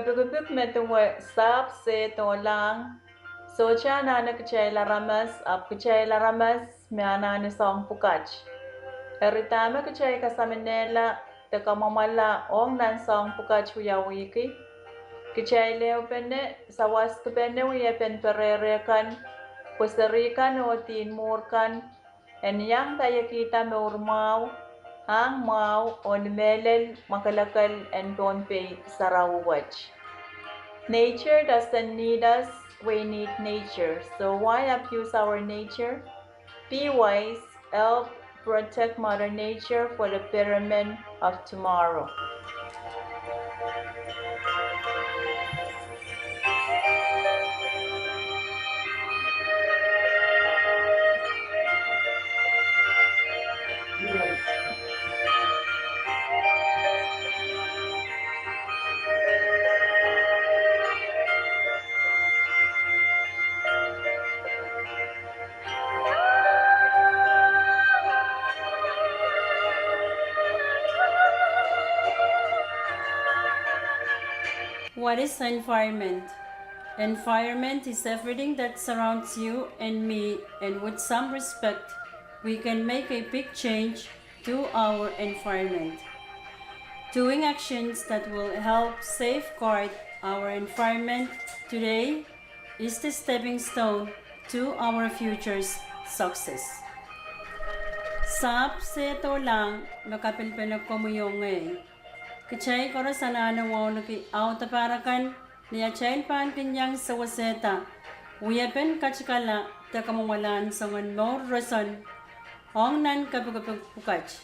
bugubuk metuwe sap se tolang. Socha nana kechay laramas ap kechay laramas miana ni song pukach. Eritama kechay kasaminela tekamamala ong nan song pukach huya wiki. Kechay leo pene sawas pene huya pen pererekan. Kuserikan o tin murkan. En yang tayo kita meurmau. Ang mau on melel makalakal and tonpe sarawaj. Nature doesn't need us, we need nature. So why abuse our nature? Be wise, help protect Mother Nature for the betterment of tomorrow. What is environment? Environment is everything that surrounds you and me, and with some respect, we can make a big change to our environment. Doing actions that will help safeguard our environment today is the stepping stone to our future's success. Sap se to lang makapilpilog ko mo yung Kechay koro sana na wow naki auto parakan niya chain pan kinyang sa waseta. Uyapen kachikala ta kamuwalan sa ngan more rason ong nan kapagpukach.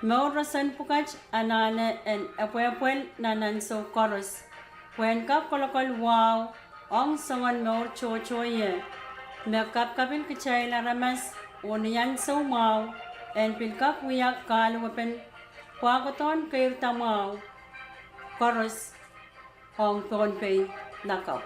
More rason pukach anane en apwapwel nanan so koros. When kap kolokol wow ong sa ngan more chochoye. Makap kapil kechay laramas uniyan so mau en pilkap wiyak kaluwapen Pagkaton kayo tamaw, koros, hong tonpay, nakaw.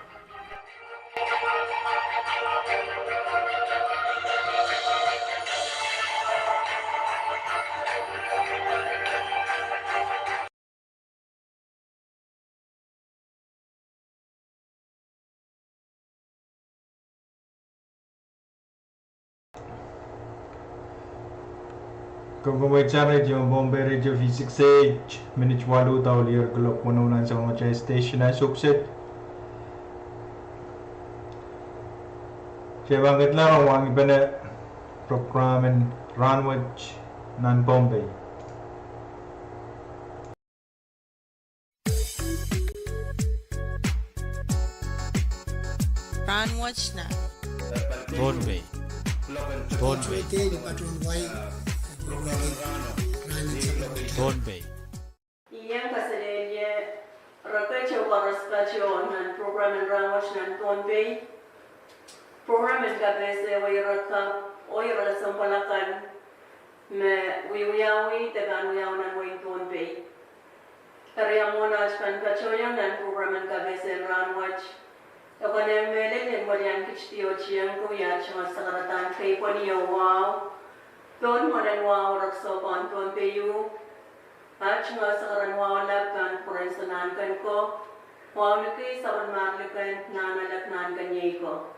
Kung kumaichara yung Bombay Radio V6H minutes walu tau liar gelok menunan sa mga station na subset. Siya banget lang ang iba na program and Ranwatch nan Bombay. Ranwatch na Bombay. Bombay. Bombay. Iyang kasalelye rakacho karaskacho nan program and Ranwatch nan Bombay. Program and kabese wayraka oyra sampalakan me wiyawi teban wiyaw nan way Bombay. Kariya mona span kacho yang nan program and kabese Ranwatch. Okanem melelen walyan kichtiyo chiyang kuya chunga sakaratan kay paniyo wow. Don monen wow rakso kon ton peyu. At chunga sakaran wow labkan purensanan kan ko. Wow naki saban marlikan nanalaknan kanyay ko.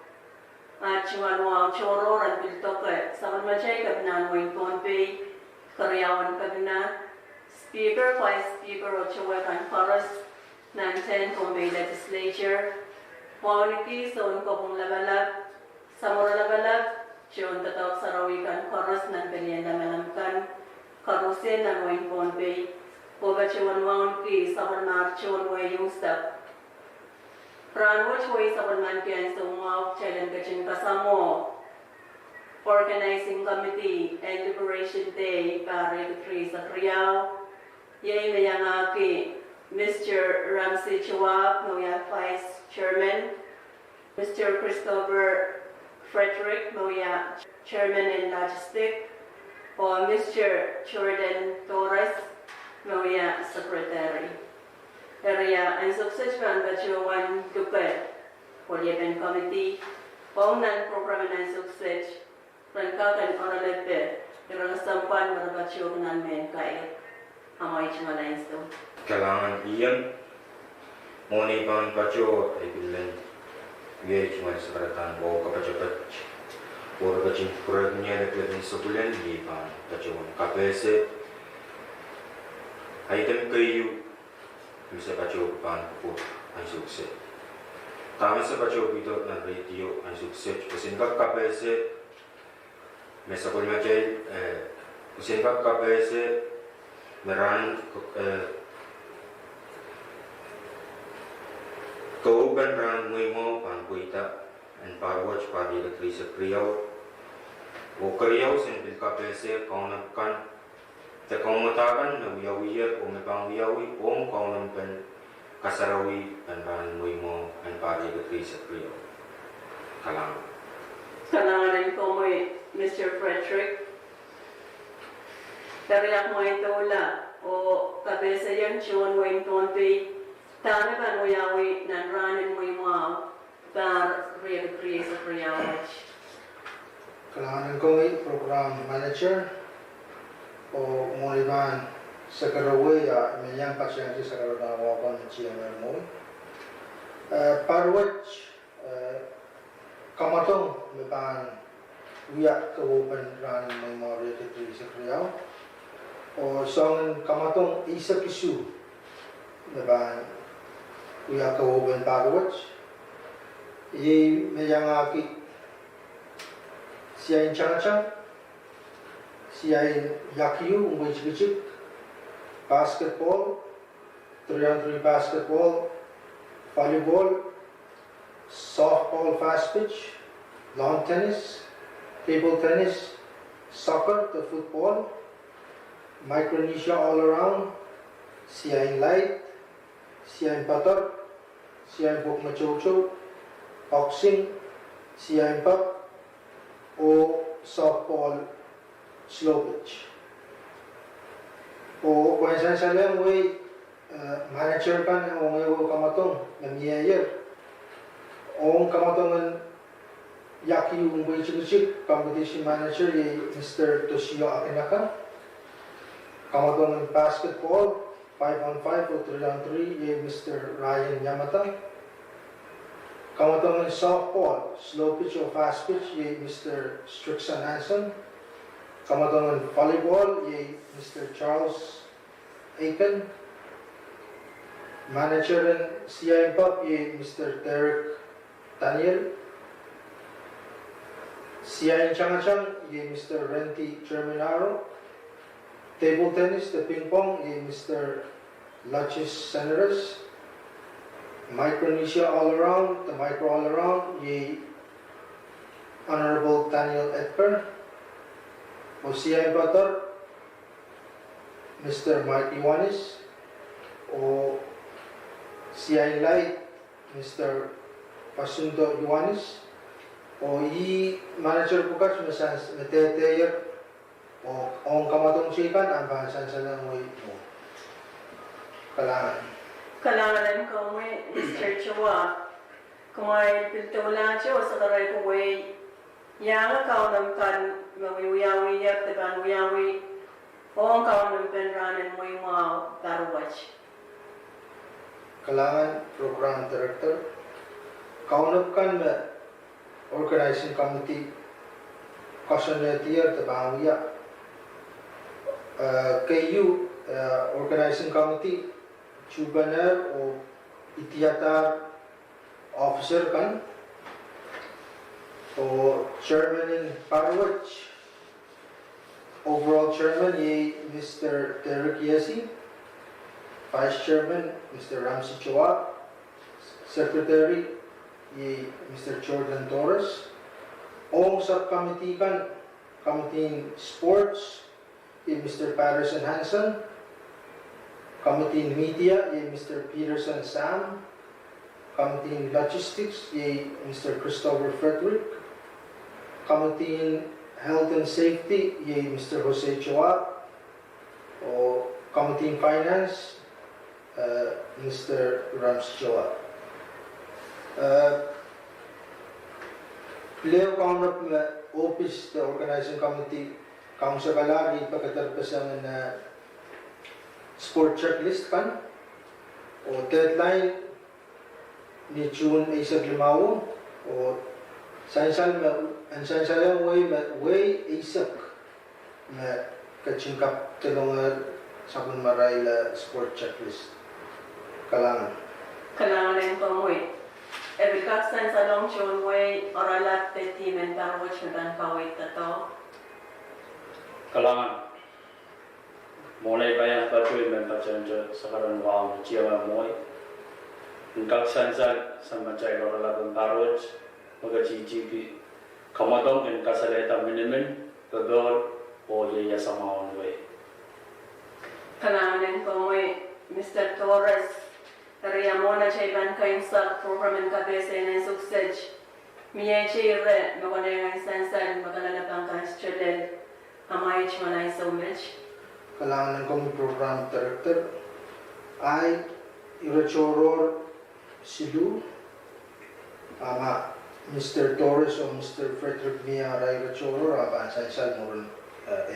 At chunga wow choro ran piltoke saban machay kabnan wing ton pey. Karyawan kabna. Speaker, Vice Speaker o chunga kan paras. Nanten Bombay Legislature. Wow naki sa unkopong labalab. Samura labalab. Siyon tatawag sa rawikan koros ng kanyang malamkan. Karusin ng Wayne Bombay. Kuba siyon wawn ki sa kanmar siyon way yung step. Ranwatch way sa kanman kiyan sa umaw challenge kachin kasamo. Organizing Committee and Liberation Day para ikutri sa Kriyaw. Yay mayang aki Mr. Ramsey Chawab, Noya Vice Chairman. Mr. Christopher Frederick Moya, Chairman in Logistic, or Mr. Jordan Torres Moya, Secretary. Area and successful Bachuan Dupe, Poliapen Committee, Bongnan Program and Success, Rankakan Oralepe, Iransampan Marabachuan Men Kai, Hamoy Chimalainsto. Kailangan iyan Moni pan pacho ay bilen yech mas karatan bo kapachapach por kachin kurag niya deklet ni sobulen di pan pacho kapese item kayu bisa pacho pan po ay sukse tama sa pacho bito na radio ay sukse kusin kap kapese mesa kol machay kusin kap kapese meran kau ban ran mui mo pan kuita and parwach pari the krisa kriyaw o kriyaw sin bil kapese kaunam kan te kaumatakan na wiyawiyar o may pang wiyawi o kaunam pen kasarawi and ran mui mo and pari the krisa kriyaw kalang Kalangan ko mo Mr. Frederick. Kariyak mo ito wala o kabesa yan siyon mo yung tonti. Tama ba mo yawi nan ranin mo yung mga bar real create sa priyawaj? Kailangan ko may program manager o umuliban sa karaway may yang pasyente sa karaway ng GMR mo. Parwat kamatong may ban wiyak kawapan ranin may mga real sa kriyaw o song kamatong isa kisu may ban wiyak kawapan parwat may yang aki siya chang-chang, siya yakiyu, umay-chik-chik, basketball, 3-on-3 basketball, volleyball, softball fast pitch, lawn tennis, table tennis, soccer, the football, Micronesia all around, siya light, siya patar, siya buk machocho, boxing, siya pop, o softball slow pitch. O kung saan sa lang way manager kan o ngayon kamatong na miyayer o kamatongan yaki yung way chik competition manager Mr. Toshio Akinaka kamatongan basketball 5-on-5 o 3-on-3 Mr. Ryan Yamata. Kamatongan softball, slow pitch or fast pitch, Mr. Strickson Hanson. Kamatongan volleyball, Mr. Charles Aiken. Manager in CIM Pop, Mr. Derek Daniel. CIM Changachang, Mr. Renty Terminaro. Table tennis, the ping pong, Mr. Lachis Senatus. Micronesia all around, the micro all around, Honorable Daniel Edper, OCI Batar, Mr. Mike Iwanis, o CI Light, Mr. Pasunto Iwanis, o manager bukas masas meteteyer, o ang kamatong sikan ang bahasan sa langoy mo. Kailangan. Kalangan ko mo Mr. Chua. Kung ay piltula siya sa karay ko way yang kaunam kan mawiyawi yak teban wiyawi o ang kaunam penranin mo yung mga tarwach. Kailangan program director. Kaunap kan organizing committee questionnaire teban wiyak. KU organizing committee Chubaner o Itiatar officer kan o chairman in Parwach overall chairman Mr. Derek Yesi, vice chairman Mr. Ramsey Chua, secretary Mr. Jordan Torres, o subcommittee kan committee sports Mr. Patterson Hansen, Committee in Media, Mr. Peterson Sam. Committee in Logistics, Mr. Christopher Frederick. Committee in Health and Safety, Mr. Jose Chua. O Committee in Finance, Mr. Rams Chua. Leo kaunap office, the organizing committee, kaung sa kalari, pagkatarpasan na sport checklist kan o deadline ni June Isaac Limao o sansal ang sansal way Isaac na kachingkap tulong sa maray la sport checklist kalangan. Kailangan ko mo Ebikaksan sa long chun way oralat te team and parwatch na dan kawit tato. Kalangan mulai bayang patuloy men pacanjo sa karon wang chiama moy. Kaksan sa macay oralat parwatch mga GGP kamadong and kasaleta minimin gagol o yaya sa maon way. Kailangan ko mo Mr. Torres Riyamona Chaiban kain sa program and kabese na suksej. Miye chire magana ng sansan magana pang kanstrelel. Amay chmanay so much. Kailangan kong program director ay Irachoror Silu ama Mr. Torres o Mr. Frederick Mia Irachoror aban sansal mo rin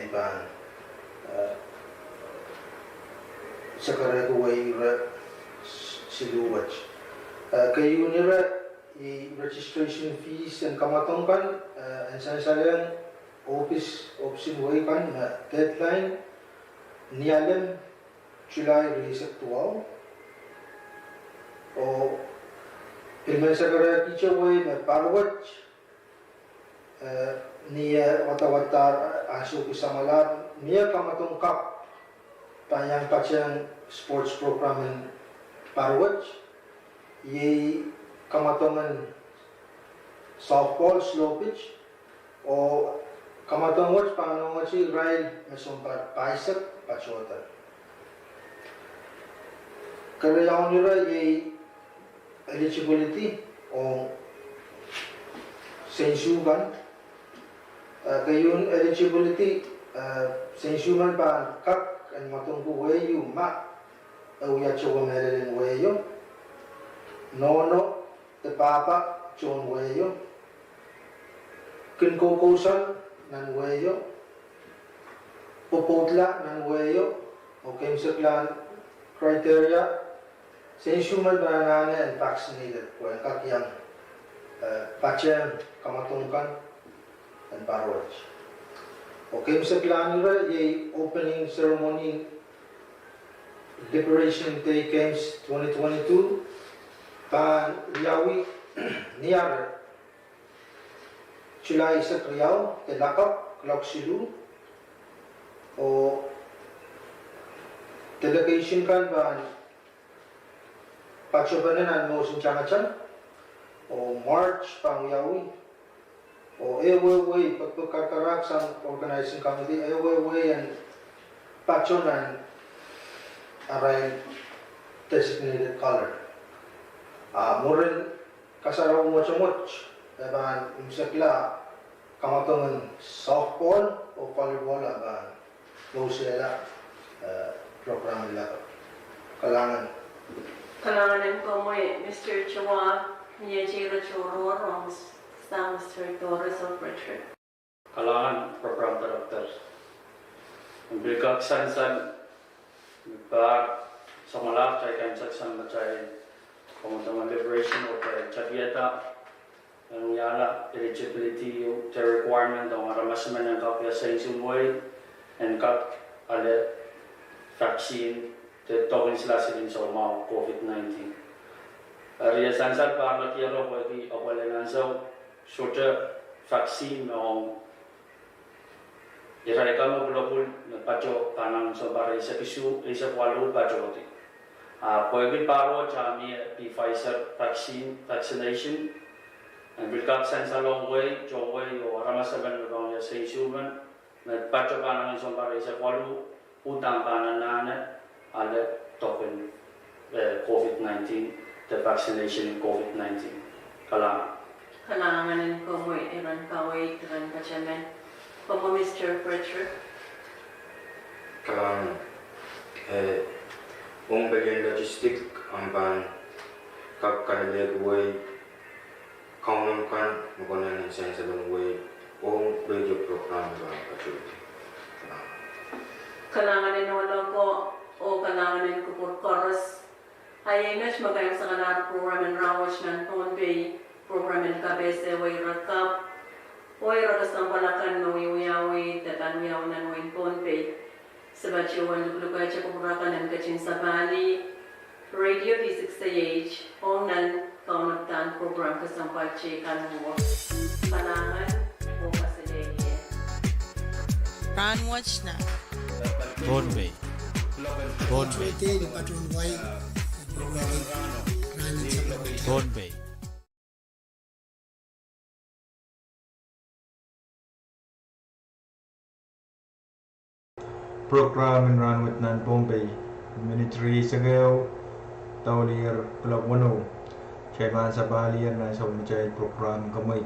iban sa karagaway siluwat. Kayo nila i-registration fees and kamatongkan and sansalang office way kan na deadline nialam July release actual o ilman sa kara teacher way na parwat niya wata-wata aso kisamalar niya kamatongkap tayang pasyang sports program and parwat ye kamatongan softball slow pitch o kamatongan paano si rail masumpa bicep pachota karayaw nila ye eligibility o sensugan kayon eligibility sensuman pa kak and matungku wayu ma uya chogo melelin wayo nono te papa chon wayo kin kokosan nan wayo popotla nan wayo o kemsaklan criteria sensuman banana and vaccinated ko ang kakyang pachem kamatungkan and parwaj o kemsaklan nila ye opening ceremony Liberation Day Games 2022 pan Riyawi niyar July sa Riyaw telakap Clock Silu o delegation kan ban pachobanan mo sinchangachan o March pang Riyawi o Ewewe pagpagkakarak sa organizing committee Ewewe and pachonan aray designated color. Murin kasaraw mo chumot, daban imsakla kamatongan softball o volleyball aban mo sila program nila kalangan. Kailangan ko mo Mr. Chua niya chira churor o sa Mr. Torres of Richard. Kalangan program director. Ang bigak sansan Bar sa malak chay kan saksan macay kamuntungan liberation o kay chabieta ang yala eligibility yung requirement ng aramasman ng kapya sa insumway and kap ale vaccine te token sila silin sa umaw COVID-19. Ariya sansal pa makiyaro ko di awalan so shorter vaccine o Irai kami global paco tanang sobare isa pisu isa kwalu paco ti. Pwede paro kami di Pfizer vaccination. And bilkak sense along way, jongway o ramasaban ng sa isuman. Nagpaco tanang sobare isa kwalu utang pananana ale token COVID-19 the vaccination COVID-19 kalangan. Kailangan ko mo iran kaway iran kachamen. Como Mr. Fletcher. Kalangan bagian logistik amban kakalegue way kaunam kan menggunakan sense along way radio program ba patuloy. Kailangan wala ko o kailangan ko por chorus Hayay magayang sa kanar program and rawatch ng Tonbay, program and kabese way rakap, way rakasang palakan no yawi tatan yaw nan way Tonbay. Sabachiwan luglugay siya kupurakan ng kachin sa Bali, Radio V6AH, onan kaunagtaan program kasampal chikan mo, panangan o kasaleye. Ranwatch na. Bonbay. Bonbay. Ito yung patron Y. Ranin sa mga. Bonbay. Program and run with Nan Bombay. Military Sagaw, Taulier Club 10. Chairman sa Balian na sa Umichay program Kamay.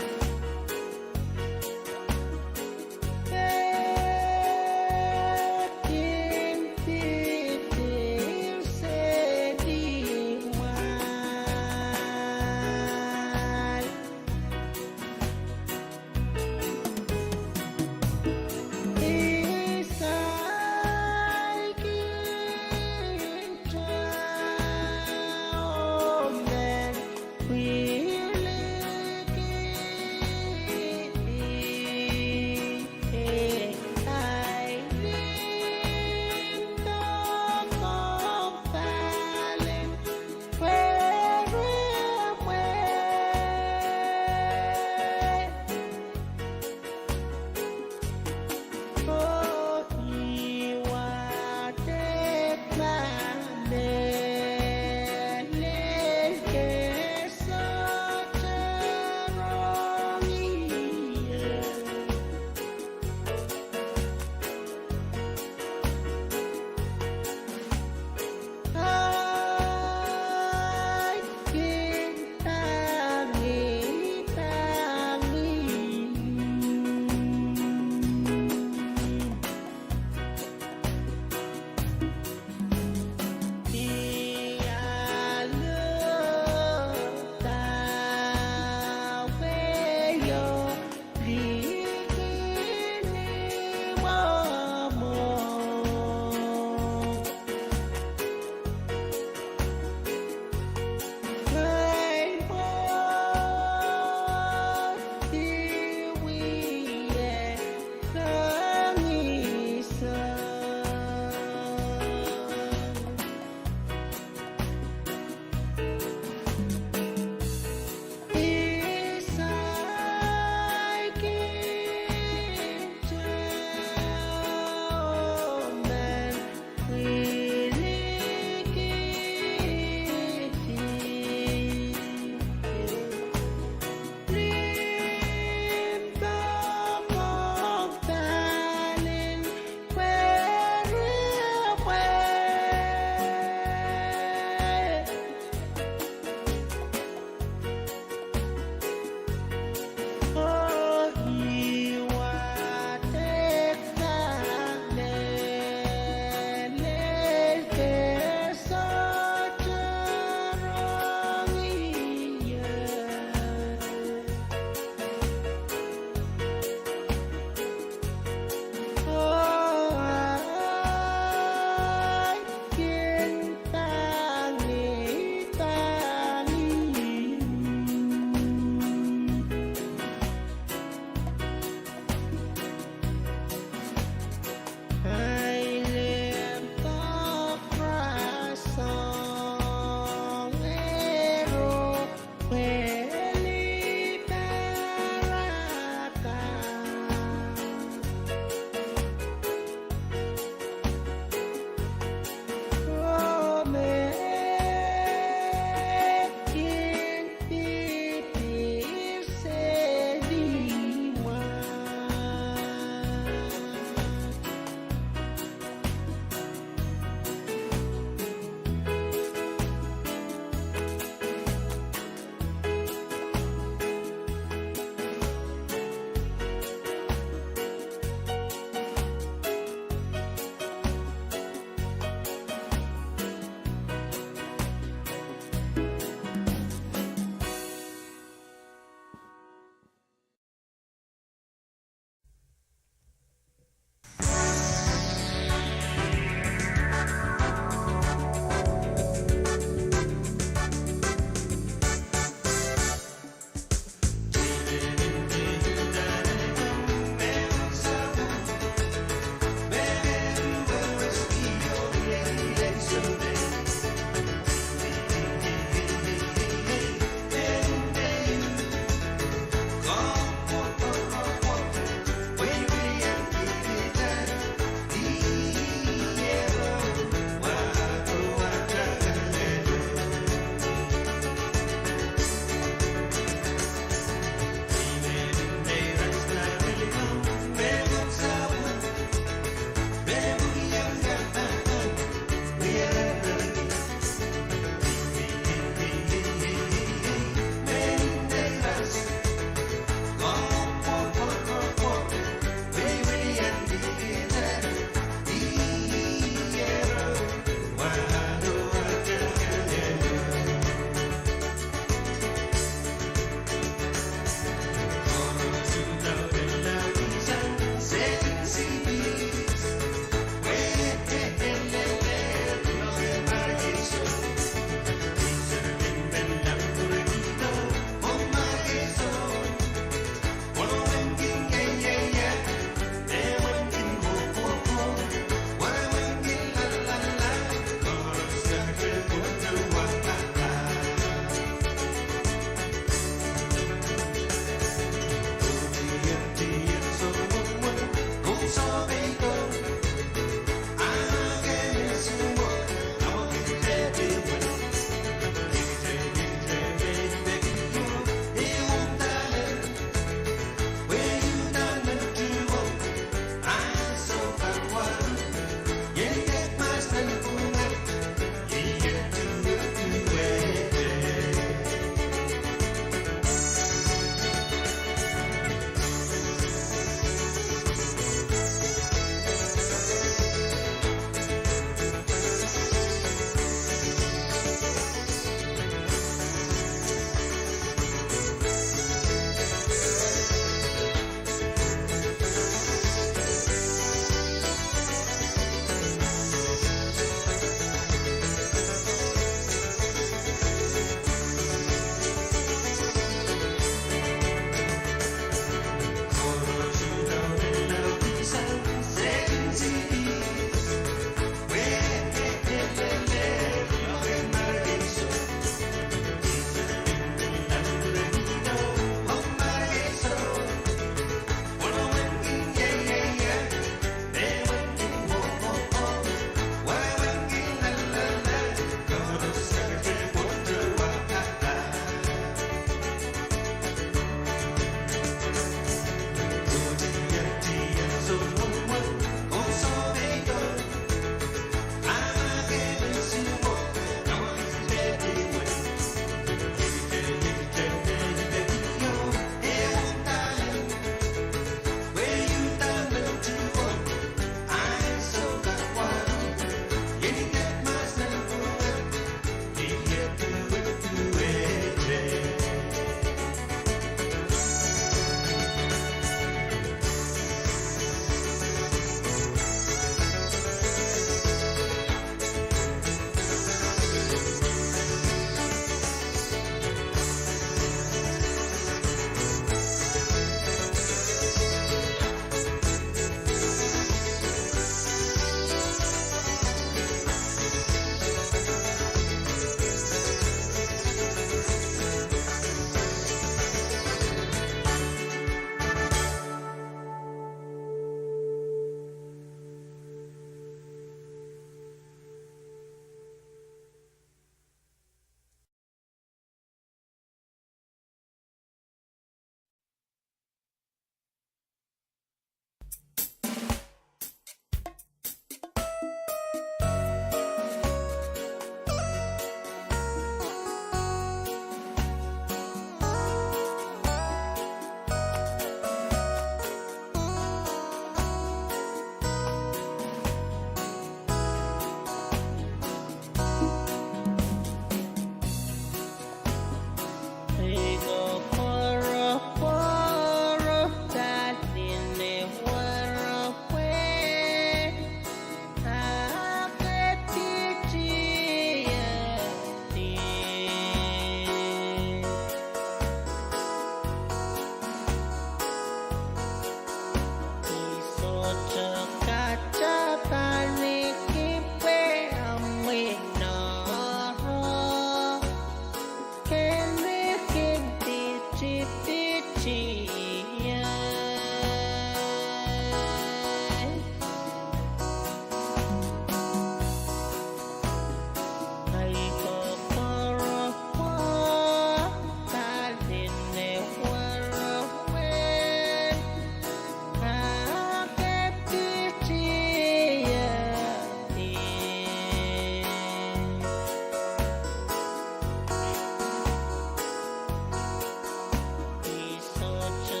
Such a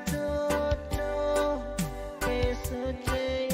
Toto, que